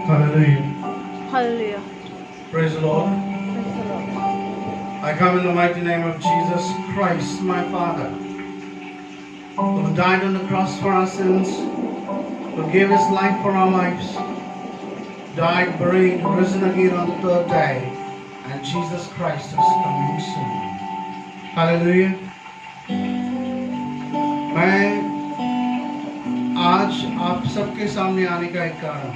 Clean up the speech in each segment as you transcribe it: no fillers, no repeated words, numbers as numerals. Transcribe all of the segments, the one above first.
Hallelujah. Hallelujah. Praise the Lord. Praise the Lord. I come in the mighty name of Jesus Christ, my Father, who died on the cross for our sins, who gave his life for our lives, died, buried, risen again on the third day, and Jesus Christ is coming soon. Hallelujah. मैं आज आप सबके सामने आने का एक कारण,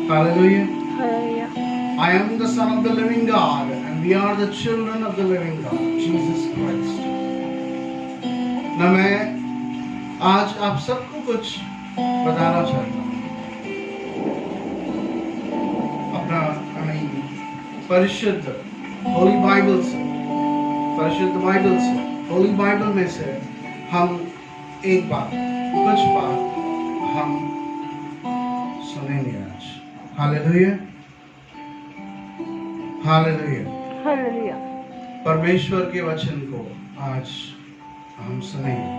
Hallelujah. Hallelujah. I am the Son of the living God, and we are the children of the living God, Jesus Christ. ना मैं आज आप सबको कुछ बताना चाहता हूँ अपना परिशुद्ध होली बाइबल से, परिशुद्ध बाइबल से, होली बाइबल में से हम एक बात, कुछ बात हम सुनेंगे आज. Hallelujah, hallelujah. Hallelujah. परमेश्वर के वचन को आज हम सुनेंगे.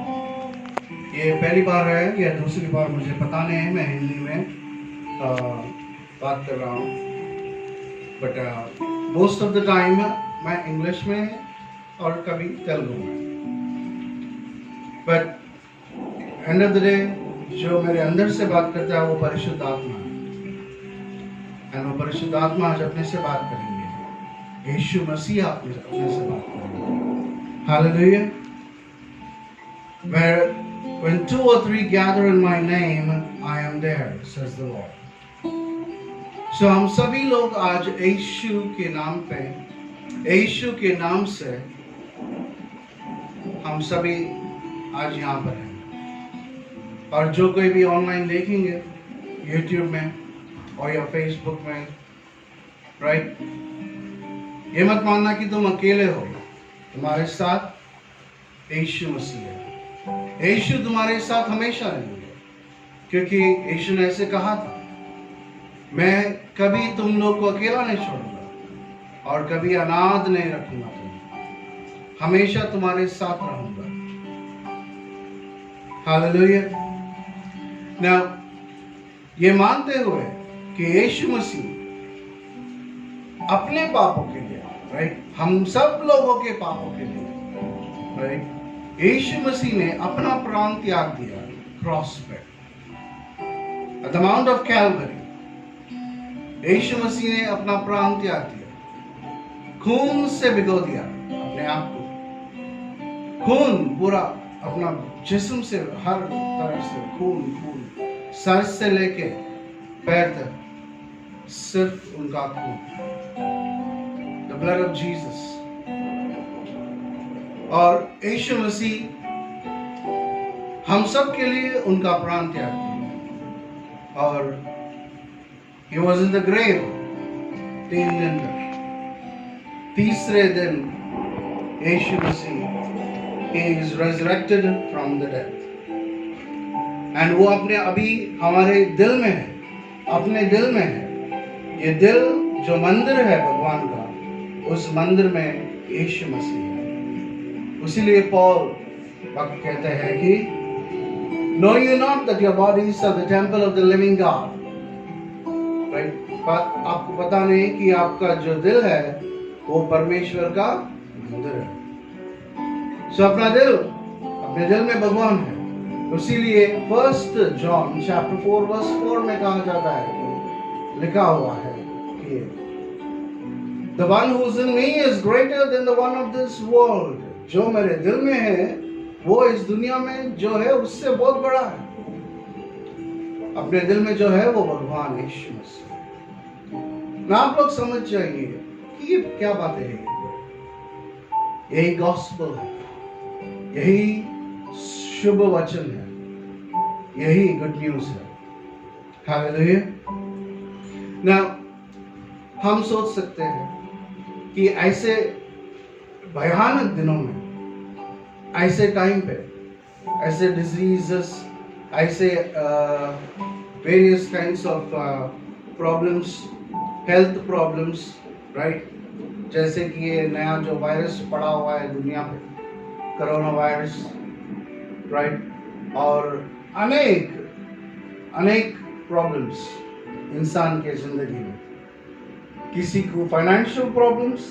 ये पहली बार है या दूसरी बार मुझे पता नहीं है, मैं हिंदी में बात कर रहा हूँ, but most of the time मैं इंग्लिश में और कभी तेलुगु में. But end of the day जो मेरे अंदर से बात करता है वो परिशुद्ध आत्मा है, एंड वो परिशुद्ध आत्मा आज अपने से बात करेंगे. यीशु मसीह अपने से बात करेंगे. Hallelujah. When two or three gather in my name, I am there, says the Lord. So हम सभी लोग आज यीशु के नाम पे, यीशु के नाम से हम सभी आज यहाँ पर हैं. और जो कोई भी ऑनलाइन देखेंगे YouTube में और या Facebook में, राइट, ये मत मानना कि तुम अकेले हो, तुम्हारे साथ यीशु मसीह है. यीशु तुम्हारे साथ हमेशा रहेंगे, क्योंकि यीशु ने ऐसे कहा था, मैं कभी तुम लोग को अकेला नहीं छोड़ूंगा और कभी अनाथ नहीं रखूंगा, तुम्हें हमेशा तुम्हारे साथ रहूंगा. हालेलुया. नाउ ये मानते हुए कि यीशु मसीह अपने पापों के लिए, राइट, हम सब लोगों के पापों के लिए, राइट, यीशु मसीह ने अपना प्राण त्याग दिया क्रॉस पे, at the mount of Calvary. Yeshu Masih ने अपना प्राण त्याग दिया, खून से भिगो दिया अपने आप को, खून पूरा अपना जिस्म से हर तरह से खून, खून सर से लेके पैर तक सिर्फ उनका खून, द ब्लड ऑफ जीसस. और यीशु मसीह हम सब के लिए उनका प्राण त्याग दिया. और he was in the grave 3 दिन तक. तीसरे दिन यीशु मसीह he is resurrected from the dead. and वो अपने अभी हमारे दिल में है, अपने दिल में है. ये दिल जो मंदिर है भगवान का, उस मंदिर में यीशु मसीह है. उसीलिए पौल वक्त कहते हैं कि know you not that your bodies are the temple of the living God, right? पर आपको पता नहीं कि आपका जो दिल है वो परमेश्वर का मंदिर है. सो अपना दिल, अपने दिल में भगवान है. उसीलिए 1 जॉन चैप्टर 4 वर्स 4 में कहा जाता है कि लिखा हुआ है कि the one who is in me is greater than the one of this world. जो मेरे दिल में है वो इस दुनिया में जो है उससे बहुत बड़ा है. अपने दिल में जो है वो भगवान यीशु मसीह. ना आप लोग समझ जाइए कि ये क्या बातें हैं. यही गॉस्पेल है, यही शुभ वचन है, यही गुड न्यूज है. हालेलुया. ना हम सोच सकते हैं कि ऐसे भयानक दिनों में, ऐसे टाइम पे, ऐसे डिजीजेस, ऐसे various kinds of problems, health problems, right, जैसे कि ये नया जो वायरस पड़ा हुआ है दुनिया पे, कोरोना वायरस, राइट, और अनेक प्रॉब्लम्स इंसान के जिंदगी में। किसी को फाइनेंशियल प्रॉब्लम्स,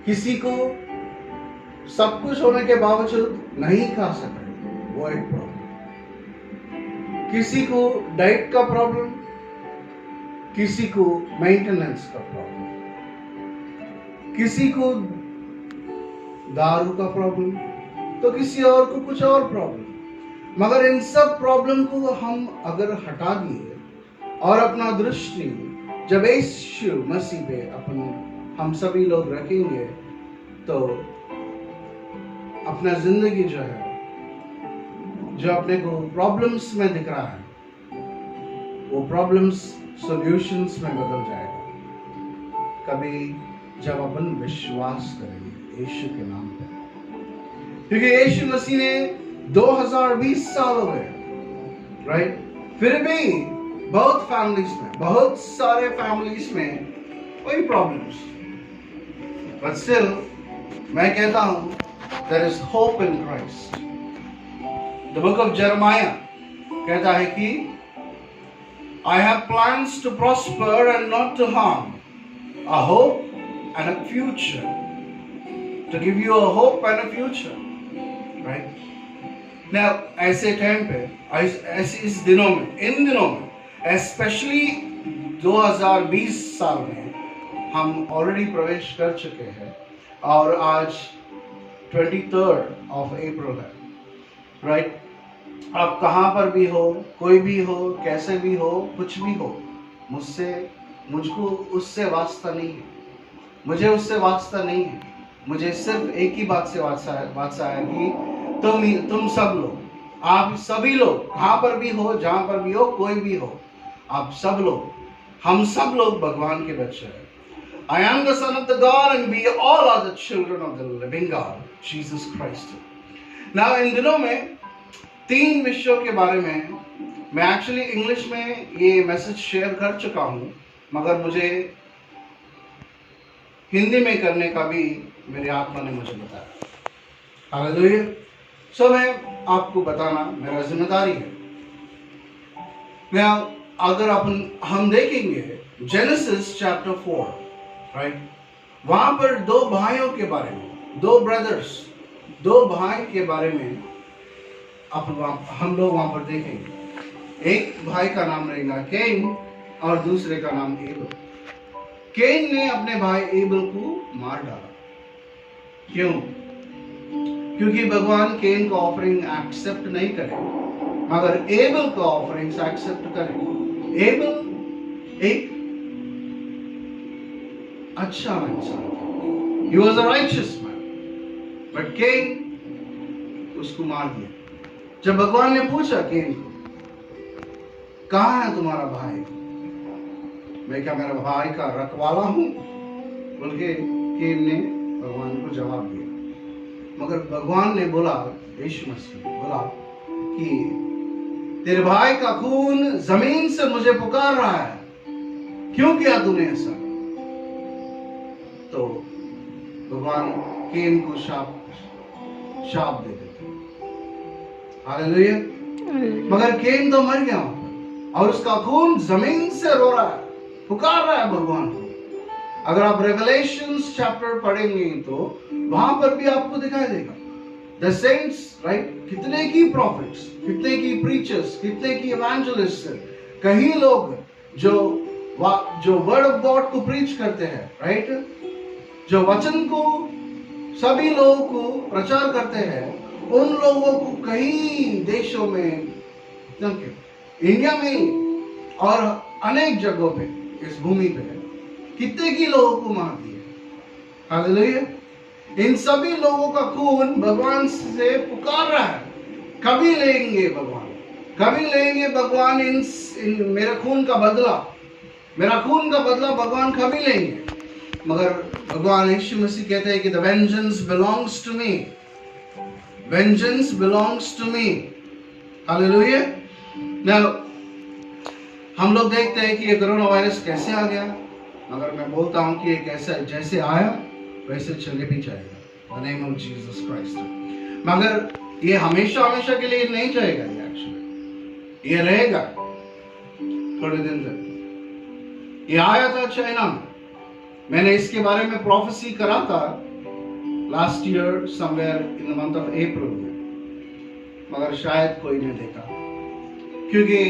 किसी को सब कुछ होने के बावजूद नहीं खा सक रहे, वो एक प्रॉब्लम। किसी को डाइट का प्रॉब्लम, किसी को मेंटेनेंस का प्रॉब्लम, किसी को दारू का प्रॉब्लम, तो किसी और को कुछ और प्रॉब्लम। मगर इन सब प्रॉब्लम को हम अगर हटा दिए और अपना दृष्टि जब यीशु मसीह पे हम सभी लोग रखेंगे, तो अपना जिंदगी जो है, जो अपने को प्रॉब्लम्स में दिख रहा है, वो प्रॉब्लम्स सॉल्यूशंस में बदल जाएगा। कभी जब अपन विश्वास करेंगे यीशु के नाम पे, क्योंकि यीशु मसीह ने 2020 साल हो गए, राइट? फिर भी बहुत फैमिलीज में, बहुत सारे फैमिलीज में कोई प्रॉब्लम्स, बट स्टिल मैं कहता हूं there is hope in Christ. The book of Jeremiah कहता है कि I have plans to prosper and not to harm, a hope and a future, to give you a hope and a future, right? Now, ऐसे time पे, ऐसे इस दिनों में, इन दिनों में, एस्पेशली 2020 साल में हम ऑलरेडी प्रवेश कर चुके हैं और आज 23rd of April है, राइट? आप कहाँ पर भी हो, कोई भी हो, कैसे भी हो, कुछ भी हो, मुझको उससे वास्ता नहीं है, मुझे उससे वास्ता नहीं है। मुझे सिर्फ एक ही बात से वास्ता है कि तुम सब लोग, आप सभी लोग, कहाँ पर भी हो, जहाँ पर भी हो, कोई भी हो, आप सब लोग, हम सब लोग भगवान के बच्चे हैं। I am the son of the God and we all are the children of the living God, Jesus Christ. Now इन दिनों में 3 विषयों के बारे में मैं एक्चुअली इंग्लिश में ये मैसेज शेयर कर चुका हूँ, मगर मुझे हिंदी में करने का भी मेरी आत्मा ने मुझे बताया। हालेलुया। सो मैं आपको बताना मेरा जिम्मेदारी है। मैं अगर हम देखेंगे जेनेसिस चैप्टर 4, राइट? वहां पर 2 भाइयों के बारे में, 2 ब्रदर्स, 2 भाई के बारे में हम लोग वहां पर देखेंगे। एक भाई का नाम रहेगा केन और दूसरे का नाम एबल। केन ने अपने भाई एबल को मार डाला। क्यों? क्योंकि भगवान केन का ऑफरिंग एक्सेप्ट नहीं करे, मगर एबल का ऑफरिंग्स एक्सेप्ट करे। एबल एक अच्छा इंसान था, he was a righteous man, but केन उसको मार दिया। जब भगवान ने पूछा केन को, कहाँ है तुम्हारा भाई? मैं क्या मेरा भाई का रखवाला हूं? बोल के केन ने भगवान को जवाब दिया। मगर भगवान ने बोला, यीशु मसीह ने बोला कि तेरे भाई का खून जमीन से मुझे पुकार रहा है, क्यों किया तूने ऐसा? तो भगवान केन को शाप दे देते। हालेलुया। मगर केन तो मर गया और उसका खून जमीन से रो रहा है, पुकार रहा है भगवान को। अगर आप रेवलेशंस चैप्टर पढ़ेंगे तो वहां पर भी आपको दिखाई देगा द सेंट्स, राइट? कितने की प्रॉफिट्स, कितने की प्रीचर्स, कितने की इवेंजलिस्ट, कई लोग जो वर्ड ऑफ गॉड को प्रीच करते हैं, राइट? जो वचन को सभी लोगों को प्रचार करते हैं, उन लोगों को कई देशों में, इंडिया में और अनेक जगहों पे इस भूमि पे कितने की लोगों को मार दिया। हालेलुया। इन सभी लोगों का खून भगवान से पुकार रहा है, कभी लेंगे भगवान, कभी लेंगे भगवान इन मेरे खून का बदला, मेरा खून का बदला भगवान कभी लेंगे। मगर भगवान यीशु मसीह कहते हैं कि the vengeance belongs to me, vengeance belongs to me. Hallelujah. Now हम लोग देखते हैं कि ये कोरोना वायरस कैसे आ गया, मगर मैं बोलता हूं कि ये कैसे, जैसे आया वैसे चले भी जाएगा, the name of Jesus Christ. मगर ये हमेशा के लिए नहीं जाएगा, ये एक्चुअली ये रहेगा थोड़े दिन तक, ये आया था चाइना में। मैंने इसके बारे में प्रोफेसी करा था last year somewhere in the month of April में, मगर शायद कोई नहीं देखा, क्योंकि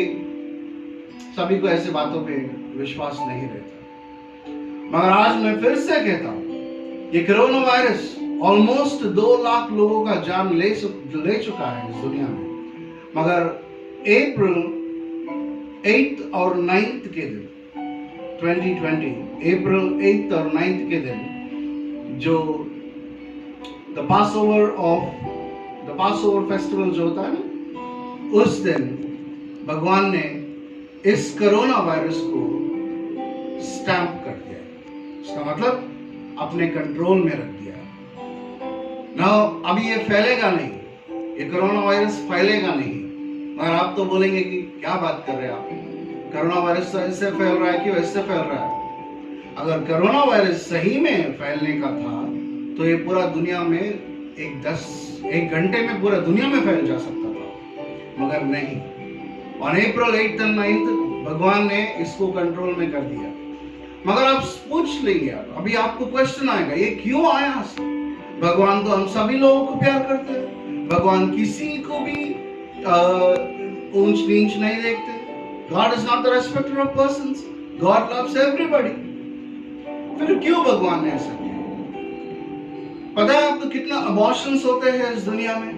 सभी को ऐसे बातों पे विश्वास नहीं रहता। मगर आज मैं फिर से कहता हूं, ये कोरोना वायरस ऑलमोस्ट 2 लाख लोगों का जान ले चुका है इस दुनिया में। मगर अप्रैल 8 और 9 के दिन 2020 अप्रैल 8 और 9 के दिन जो द पास ओवर फेस्टिवल जो होता है ना, उस दिन भगवान ने इस कोरोना वायरस को स्टैंप कर दिया। इसका मतलब अपने कंट्रोल में रख दिया। ना अभी ये फैलेगा नहीं, ये कोरोना वायरस फैलेगा नहीं। मगर आप तो बोलेंगे कि क्या बात कर रहे हैं आप, कोरोना वायरस तो इससे फैल रहा है कि वैसे फैल रहा है। अगर कोरोना वायरस सही में फैलने का था तो ये पूरा दुनिया में एक घंटे में पूरा दुनिया में फैल जा सकता था, मगर नहीं। और अप्रैल 8 और 9 भगवान ने इसको कंट्रोल में कर दिया। मगर आप पूछ लेंगे, अभी आपको क्वेश्चन आएगा, ये क्यों आया? भगवान तो हम सभी लोगों को प्यार करते हैं, भगवान किसी को भी ऊंच नीच नहीं देखते। God is not the respecter of persons. God loves everybody. फिर क्यों भगवान ने ऐसा किया? पता है आपको कितना अबॉर्शंस होते हैं इस दुनिया में?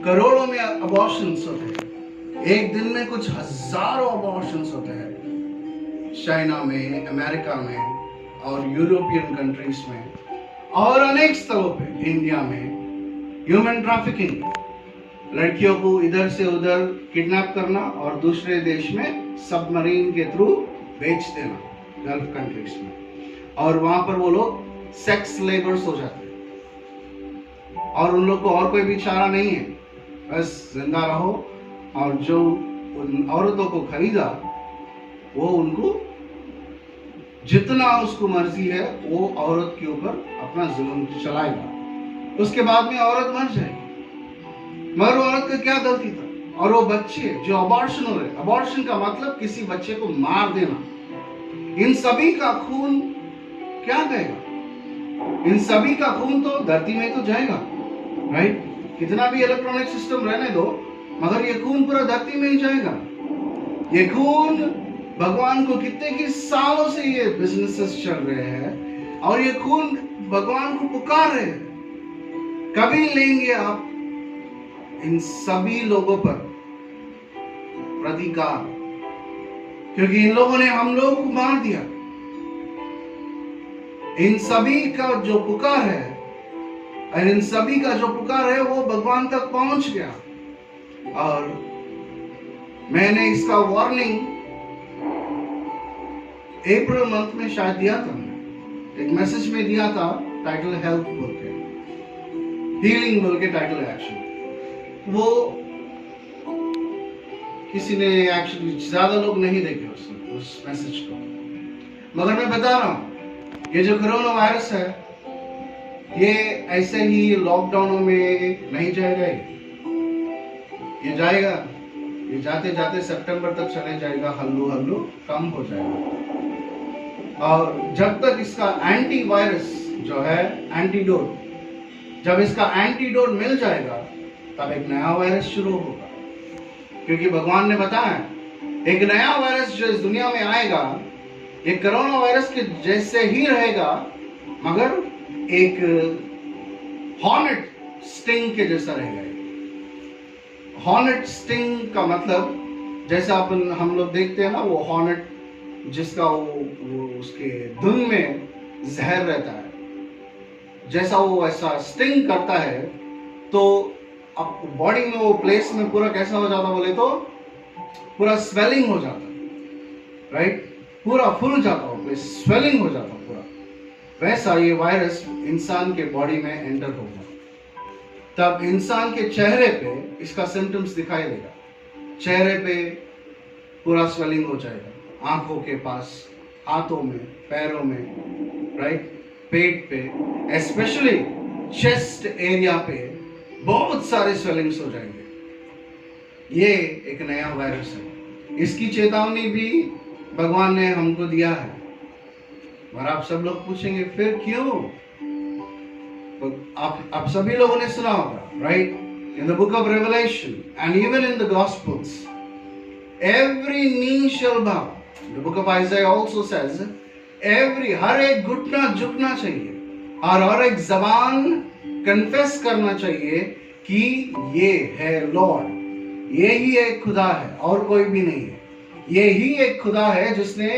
करोड़ों में अबॉर्शंस होते हैं। एक दिन में कुछ हजारों अबॉर्शंस होते हैं चाइना में, अमेरिका में और यूरोपियन कंट्रीज में और अनेक स्थलों पे, इंडिया में। ह्यूमन ट्रैफिकिंग, लड़कियों को इधर से उधर किडनैप करना और दूसरे देश में सबमरीन के थ्रू बेच देना गल्फ कंट्रीज में, और वहां पर वो लोग सेक्स लेबर्स हो जाते हैं और उन लोग को और कोई भी चारा नहीं है, बस जिंदा रहो। और जो उन औरतों को खरीदा वो उनको जितना उसको मर्जी है वो औरत के ऊपर अपना जुल्म चलाएगा। उसके बाद में औरत मर जाएगी। मगर वो औरत का क्या गलती था? और वो बच्चे जो अबॉर्शन हो रहे, अबॉर्शन का मतलब किसी बच्चे को मार देना, इन सभी का खून क्या गएगा? इन सभी का खून तो धरती में तो जाएगा, राइट? कितना भी इलेक्ट्रॉनिक सिस्टम रहने दो, मगर ये खून पूरा धरती में ही जाएगा। ये खून भगवान को कितने की सालों से ये बिजनेसेस चल रहे हैं और ये खून भगवान को पुकार रहे हैं। कभी लेंगे आप इन सभी लोगों पर प्रतिकार? क्योंकि इन लोगों ने हम लोगों को मार दिया। इन सभी का जो पुकार है और इन सभी का जो पुकार है वो भगवान तक पहुंच गया। और मैंने इसका वार्निंग अप्रैल मंथ में शायद दिया था, एक मैसेज में दिया था, टाइटल हेल्प बोल के, हीलिंग बोल के टाइटल एक्शन। वो किसी ने एक्चुअली ज्यादा लोग नहीं देखे उस मैसेज को, मगर मैं बता रहा हूं ये जो कोरोना वायरस है ये ऐसे ही लॉकडाउनों में नहीं जाएगा। ये जाएगा, ये जाते जाते सितंबर तक चले जाएगा, हल्लू हल्लू कम हो जाएगा। और जब तक इसका एंटीवायरस जो है एंटीडोट, जब इसका एंटीडोट मिल जाएगा तब एक नया वायरस शुरू होगा। क्योंकि भगवान ने बताया एक नया वायरस जो इस दुनिया में आएगा ये कोरोना वायरस के जैसे ही रहेगा, मगर एक हॉर्नेट स्टिंग के जैसा रहेगा। हॉर्नेट स्टिंग का मतलब जैसा हम लोग देखते हैं ना, वो हॉर्नेट जिसका वो उसके धुन में जहर रहता है, जैसा वो ऐसा स्टिंग करता है तो अब बॉडी में वो प्लेस में पूरा कैसा हो जाता बोले तो पूरा स्वेलिंग हो जाता, राइट? पूरा फूल जाता हो प्लेस, स्वेलिंग हो जाता पूरा। वैसा ये वायरस इंसान के बॉडी में एंटर होगा, तब इंसान के चेहरे पे इसका सिम्टम्स दिखाई देगा। चेहरे पे पूरा स्वेलिंग हो जाएगा, आंखों के पास, हाथों में, पैरों में, राइट? पेट पे, स्पेशली चेस्ट एरिया पे बहुत सारे स्वेलिंग्स हो जाएंगे। ये एक नया वायरस है। इसकी चेतावनी भी भगवान ने हमको दिया है। और आप सब लोग पूछेंगे फिर क्यों? तो आप सभी लोगों ने सुना होगा, right? In the book of Revelation and even in the gospels, every knee shall bow. The book of Isaiah also says हर एक घुटना झुकना चाहिए और हर एक जबान कन्फेस करना चाहिए कि ये है लॉर्ड, ये ही एक खुदा है और कोई भी नहीं है। ये ही एक खुदा है जिसने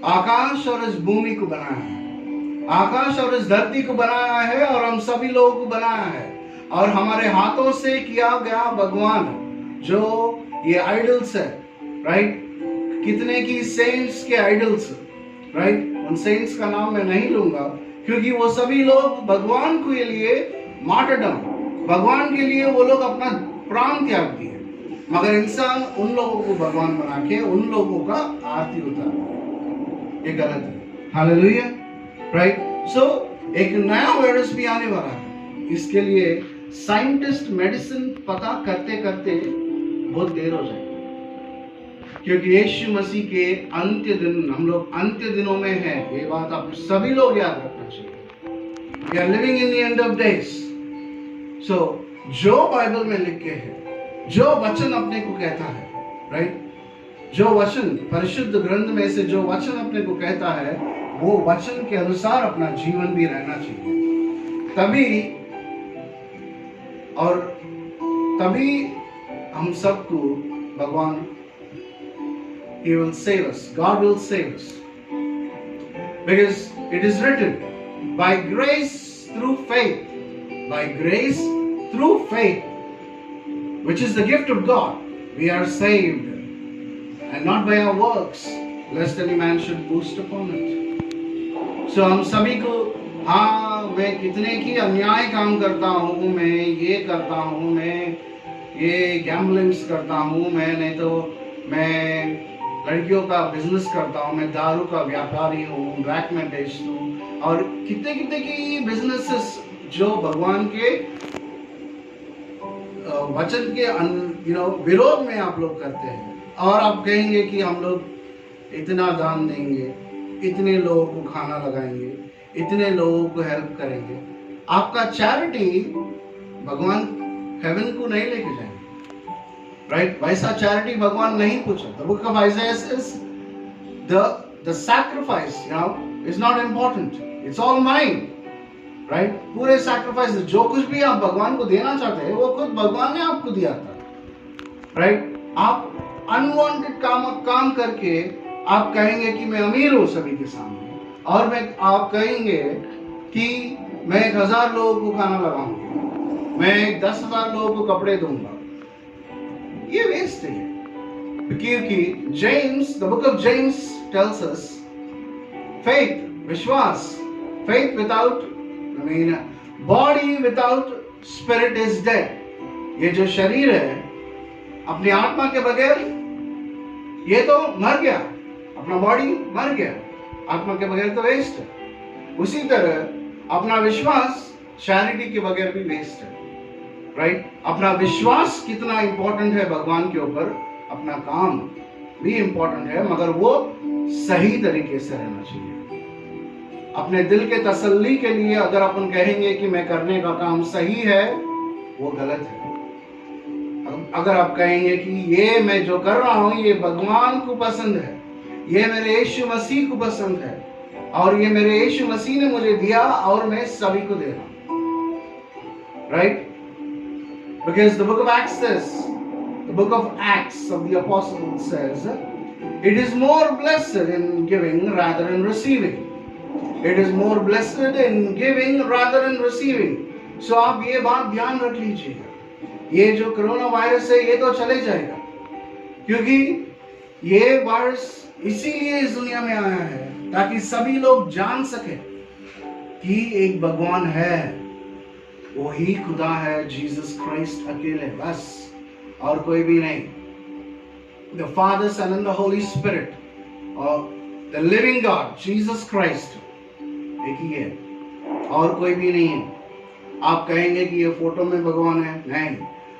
आकाश और इस भूमि को बनाया है, आकाश और इस धरती को बनाया है और हम सभी लोगों को बनाया है। और हमारे हाथों से किया गया भगवान जो ये आइडल्स है, राइट? कितने की सेंट्स के आइडल्स, राइट? उन सेंट्स का नाम मैं नहीं लूंगा क्योंकि वो सभी लोग भगवान के लिए मार्टरडम, भगवान के लिए वो लोग अपना प्राण त्याग दिए, मगर इंसान उन लोगों को भगवान बना के उन लोगों का आरती उतार, ये गलत है। Hallelujah, right? सो एक नया वायरस भी आने वाला है, इसके लिए साइंटिस्ट मेडिसिन पता करते करते बहुत देर हो जाएगी, क्योंकि यीशु मसीह के अंत्य दिन, हम लोग अंत्य दिनों में हैं, ये बात आप सभी लोग याद रखना चाहिए। We are living in the end of days. So, जो बाइबल में लिख के है, जो वचन अपने को कहता है, राइट? जो वचन परिशुद्ध ग्रंथ में से जो वचन अपने को कहता है, वो वचन के अनुसार अपना जीवन भी रहना चाहिए। तभी हम सबको भगवान He will save us. God will save us. Because it is written, by grace through faith, by grace through faith, which is the gift of God, we are saved, and not by our works, lest any man should boast upon it. So हम सभी को, हाँ मैं कितने की अन्याय काम करता हूँ, मैं ये करता हूँ, मैं ये गैम्बलिंग्स करता हूँ, मैं नहीं तो मैं लड़कियों का बिजनेस करता हूँ, मैं दारू का व्यापारी हूँ, ब्लैक में बेचता हूँ, और कितने कितने की बिजनेसेस जो भगवान के वचन के विरोध में आप लोग करते हैं। और आप कहेंगे कि हम लोग इतना दान देंगे, इतने लोगों को खाना लगाएंगे, इतने लोगों को हेल्प करेंगे। आपका चैरिटी भगवान हेवन को नहीं लेके जाएंगे, राइट? वैसा चैरिटी भगवान नहीं पूछा। The book of Isaiah says the sacrifice, is not important. It's all mine, right? पूरे sacrifice, जो कुछ भी आप भगवान को देना चाहते हैं वो खुद भगवान ने आपको दिया था, राइट? आप अनवांटेड काम करके आप कहेंगे कि मैं अमीर हूँ सभी के सामने, और आप कहेंगे कि मैं 1000 लोगों को खाना लगाऊंगा, मैं 10,000 लोगों को कपड़े दूंगा। ये वेस्ट है, क्योंकि James, the book of James tells us, faith, विश्वास, faith without, body without spirit is dead. ये जो शरीर है अपनी आत्मा के बगैर ये तो मर गया, अपना बॉडी मर गया, आत्मा के बगैर तो वेस्ट है। उसी तरह अपना विश्वास चैरिटी के बगैर भी वेस्ट है, राइट? अपना विश्वास कितना इंपॉर्टेंट है भगवान के ऊपर, अपना काम भी इंपॉर्टेंट है, मगर वो सही तरीके से रहना चाहिए। अपने दिल के तसल्ली के लिए अगर अपन कहेंगे कि मैं करने का काम सही है, वो गलत है। अगर आप कहेंगे कि ये मैं जो कर रहा हूं ये भगवान को पसंद है, ये मेरे यीशु मसीह को पसंद है, और ये मेरे यीशु मसीह ने मुझे दिया और मैं सभी को दे रहा हूं, right? Because the book of Acts says, the book of Acts of the Apostles says, it is more blessed in giving rather than receiving. It is more blessed in giving rather than receiving. So आप ये बात ध्यान रख लीजिएगा, ये जो corona virus है ये तो चले जाएगा, क्योंकि ये वायरस इसीलिए इस दुनिया में आया है ताकि सभी लोग जान सके कि एक भगवान है, वो ही खुदा है, जीसस क्राइस्ट अकेले, बस और कोई भी नहीं। The Father, Son and the Holy Spirit और the living God Jesus Christ एक ही है और कोई भी नहीं है। आप कहेंगे कि ये फोटो में भगवान है, नहीं।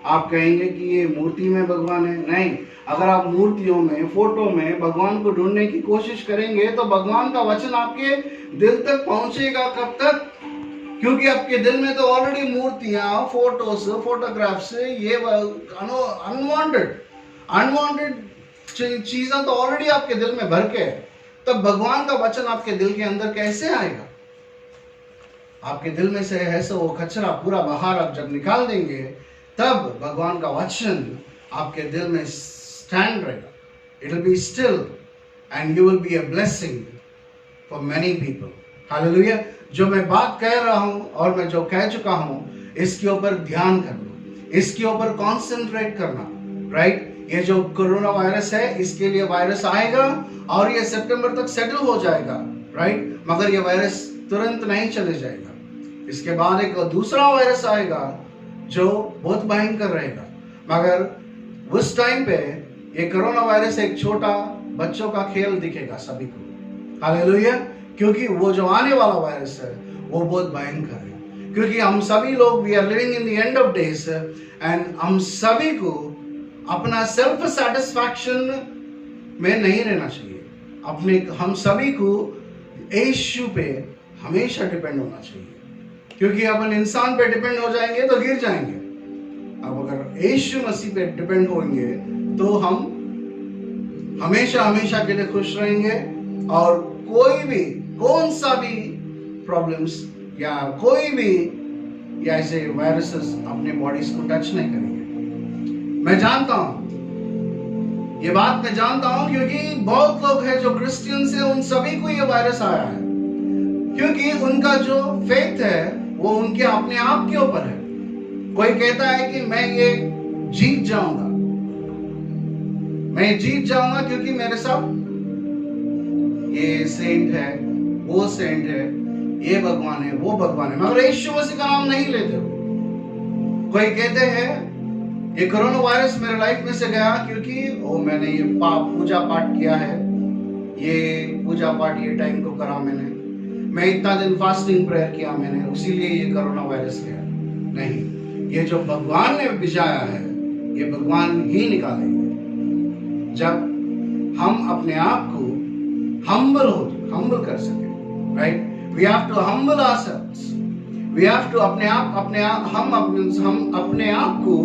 आप कहेंगे कि ये मूर्ति में भगवान है। नहीं, अगर आप मूर्तियों में, फोटो में भगवान को ढूंढने की कोशिश करेंगे तो भगवान का वचन आपके दिल तक पहुंचेगा। कब तक? क्योंकि आपके दिल में तो ऑलरेडी मूर्तियां, फोटोस, फोटोग्राफ्स, ये अनवांटेड चीजें तो ऑलरेडी आपके दिल में भर के है। तब भगवान का वचन आपके दिल के अंदर कैसे आएगा? आपके दिल में से ऐसा वो कचरा पूरा बाहर आप जब निकाल देंगे, तब भगवान का वचन आपके दिल में स्टैंड रहेगा। It will be still and you will be a blessing for many people. Hallelujah. जो मैं बात कह रहा हूं और मैं जो कह चुका हूं, इसके ऊपर ध्यान करना, इसके ऊपर कॉन्सेंट्रेट करना। राइट? ये जो कोरोना वायरस है, इसके लिए वायरस आएगा और ये सितंबर तक सेटल हो जाएगा। राइट? मगर ये वायरस तुरंत नहीं चले जाएगा। इसके बाद एक दूसरा वायरस आएगा जो बहुत भयंकर रहेगा। मगर उस टाइम पे ये कोरोना वायरस एक छोटा बच्चों का खेल दिखेगा सभी को। हालेलुया। क्योंकि वो जो आने वाला वायरस है वो बहुत भयंकर है। क्योंकि हम सभी लोग, we are living in the end of days and हम सभी को अपना सेल्फ सेटिस्फैक्शन में नहीं रहना चाहिए। हम सभी को यीशु पे हमेशा डिपेंड होना चाहिए। क्योंकि अपन इंसान पे डिपेंड हो जाएंगे तो गिर जाएंगे। अब अगर यीशु मसीह पे डिपेंड होंगे तो हम हमेशा हमेशा के लिए खुश रहेंगे और कोई भी, कौन सा भी प्रॉब्लम्स या कोई भी ऐसे वायरसेस अपने बॉडीज को टच नहीं करेंगे। मैं जानता हूं, ये बात मैं जानता हूं, क्योंकि बहुत लोग हैं जो क्रिश्चियंस हैं, उन सभी को ये वायरस आया है। क्योंकि उनका जो फेथ है वो उनके अपने आप के ऊपर है। कोई कहता है कि मैं ये जीत जाऊंगा, मैं जीत जाऊंगा क्योंकि मेरे साथ ये सेंट है, वो सेंट है, ये भगवान है, वो भगवान है, मगर यीशु मसीह का नाम नहीं लेते हो। कोई कहते हैं ये कोरोना वायरस मेरे लाइफ में से गया क्योंकि मैंने ये पूजा पाठ किया है, ये पूजा पाठ ये टाइम को करा मैं इतना दिन फास्टिंग प्रेयर किया मैंने, उसीलिए ये कोरोना वायरस गया। नहीं, ये जो भगवान ने भिजाया है ये भगवान ही निकालेंगे। जब हम अपने आप को हम्बल कर सके। Right? We have to humble ourselves. We have to हम अपने आप को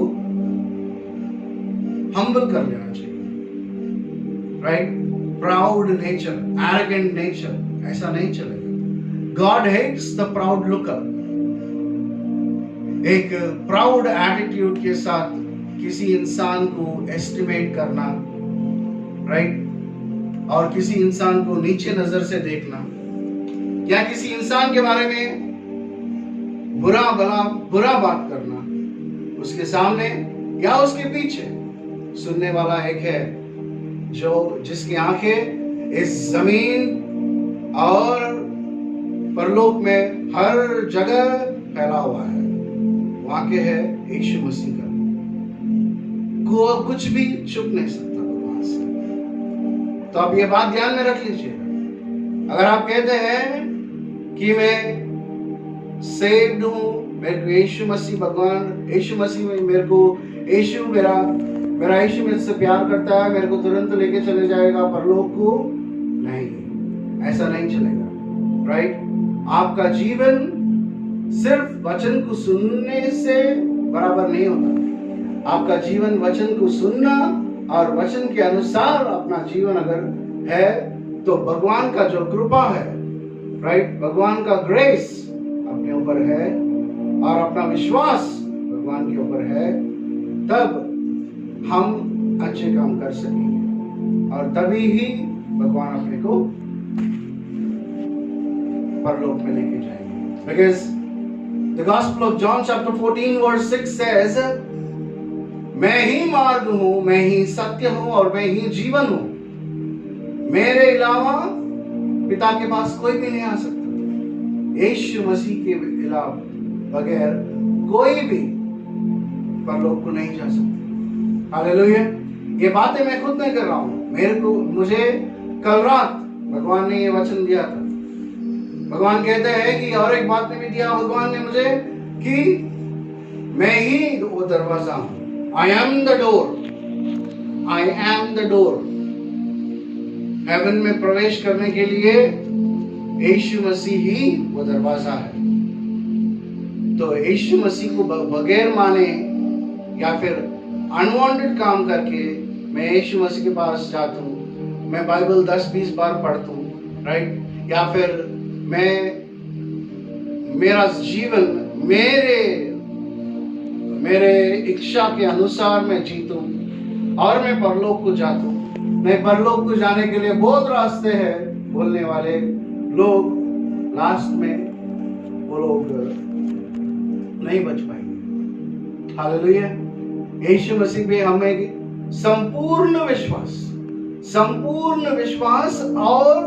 हम्बल कर लेना चाहिए। Right? Proud nature, arrogant nature, ऐसा नहीं चलेगा। God hates the proud looker. एक प्राउड एटीट्यूड के साथ किसी इंसान को एस्टिमेट करना, राइट? और किसी इंसान को नीचे नजर से देखना या किसी इंसान के बारे में बुरा बात करना, उसके सामने या उसके पीछे सुनने वाला एक है जिसकी आंखें इस जमीन और परलोक में हर जगह फैला हुआ है। वाक्य है यीशु मसीह का, को कुछ भी छुप नहीं सकता भगवान से। तो आप ये बात ध्यान में रख लीजिए। अगर आप कहते हैं कि मैं सेव्ड हूं, मेरे को यीशु मसीह भगवान, यीशु मसीह में मेरे को यीशु मेरा यीशु मेरे से प्यार करता है, मेरे को तुरंत लेके चले जाएगा परलोक को, नहीं, ऐसा नहीं चलेगा। राइट? आपका जीवन सिर्फ वचन को सुनने से बराबर नहीं होता। आपका जीवन वचन को सुनना और वचन के अनुसार अपना जीवन अगर है तो भगवान का जो कृपा है, राइट, भगवान का ग्रेस अपने ऊपर है और अपना विश्वास भगवान के ऊपर है, तब हम अच्छे काम कर सकेंगे और तभी ही भगवान अपने को परलोक में लेके जाएंगे। Because the Gospel of John chapter 14 verse 6 says, मैं ही मार्ग हूं, मैं ही सत्य हूं और मैं ही जीवन हूं, मेरे अलावा पिता के पास कोई भी नहीं आ सकता। यीशु मसीह के अलावा बगैर कोई भी परलोक को नहीं जा सकता। हालेलुया। ये बातें मैं खुद नहीं कर रहा हूं, मुझे कल रात भगवान ने ये वचन दिया था। भगवान कहते हैं कि और एक बात ने भी दिया भगवान ने मुझे कि मैं ही वो दरवाजा हूं। I am the door. I am the door. Heaven में प्रवेश करने के लिए यीशु मसीह ही वो दरवाजा है। तो यीशु मसीह को बगैर माने या फिर अनवांटेड काम करके मैं यीशु मसीह के पास जाता हूँ, मैं बाइबल 10-20 बार पढ़ता हूँ, राइट, या फिर मैं मेरा जीवन मेरे इच्छा के अनुसार मैं जीतूं और मैं परलोक को जाता हूँ। मैं परलोक को जाने के लिए बहुत रास्ते हैं बोलने वाले लोग, लास्ट में वो लोग नहीं बच पाएंगे। हालेलुया। यीशु मसीह पे हमें संपूर्ण विश्वास और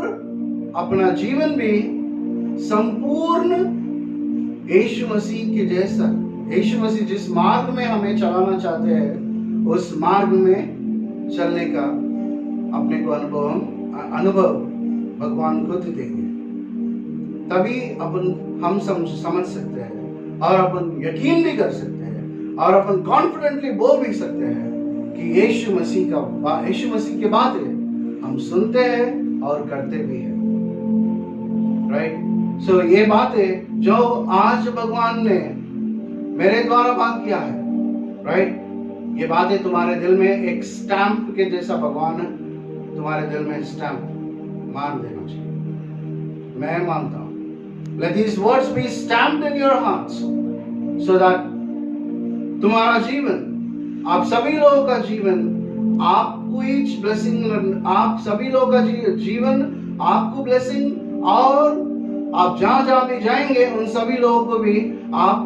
अपना जीवन भी संपूर्ण यीशु मसीह के जैसा, यीशु मसीह जिस मार्ग में हमें चलाना चाहते हैं उस मार्ग में चलने का अपने को अनुभव भगवान खुद देंगे। तभी हम समझ सकते हैं और अपन यकीन भी कर सकते हैं और अपन कॉन्फिडेंटली बोल भी सकते हैं कि यीशु मसीह की बातें हम सुनते हैं और करते भी हैं, राइट। सो ये बातें जो आज भगवान ने मेरे द्वारा बात किया है, राइट, ये बातें तुम्हारे दिल में एक स्टैंप के जैसा भगवान तुम्हारे दिल में स्टैंप मार देना चाहिए। मैं मानता हूं। Let these words be stamped in your hearts so that तुम्हारा जीवन, आप सभी लोगों का जीवन, आपको each blessing, आप सभी लोगों का जीवन आपको blessing, और आप जहां भी जाएंगे उन सभी लोगों को भी आप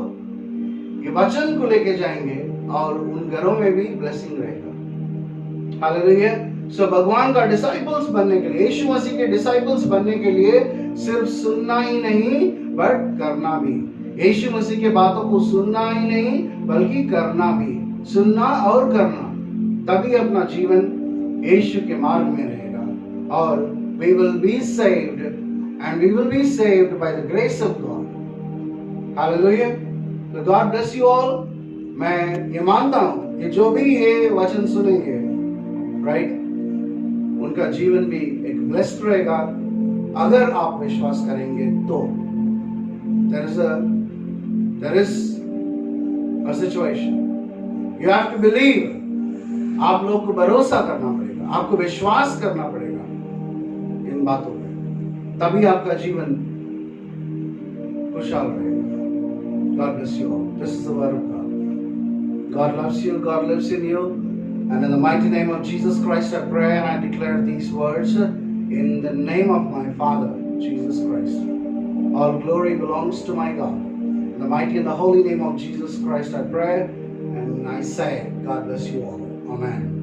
ये वचन को लेके जाएंगे और उन घरों में भी ब्लेसिंग रहेगा। हालेलुया। सो भगवान का डिसाइपल्स बनने के लिए, यीशु मसीह के डिसाइपल्स बनने के लिए सिर्फ सुनना ही नहीं बट करना भी। यीशु मसीह के बातों को सुनना ही नहीं बल्कि करना भी, सुनना और करना, तभी अपना जीवन यीशु के मार्ग में रहेगा और we will be saved and we will be saved by the grace of God. Hallelujah. So God bless you all. मैं ये मानता हूँ कि जो भी ये वचन सुनेंगे, राइट, उनका जीवन भी एक ब्लेस्ड रहेगा अगर आप विश्वास करेंगे तो। there is a situation. You have to believe. आप लोग को भरोसा करना पड़ेगा, आपको विश्वास करना पड़ेगा इन बातों पे, तभी आपका जीवन खुशहाल रहेगा। God bless you all. This is the word of God. God loves you. God lives in you. And in the mighty name of Jesus Christ, I pray and I declare these words in the name of my Father, Jesus Christ. All glory belongs to my God. In the mighty and the holy name of Jesus Christ, I pray and I say, God bless you all. Amen.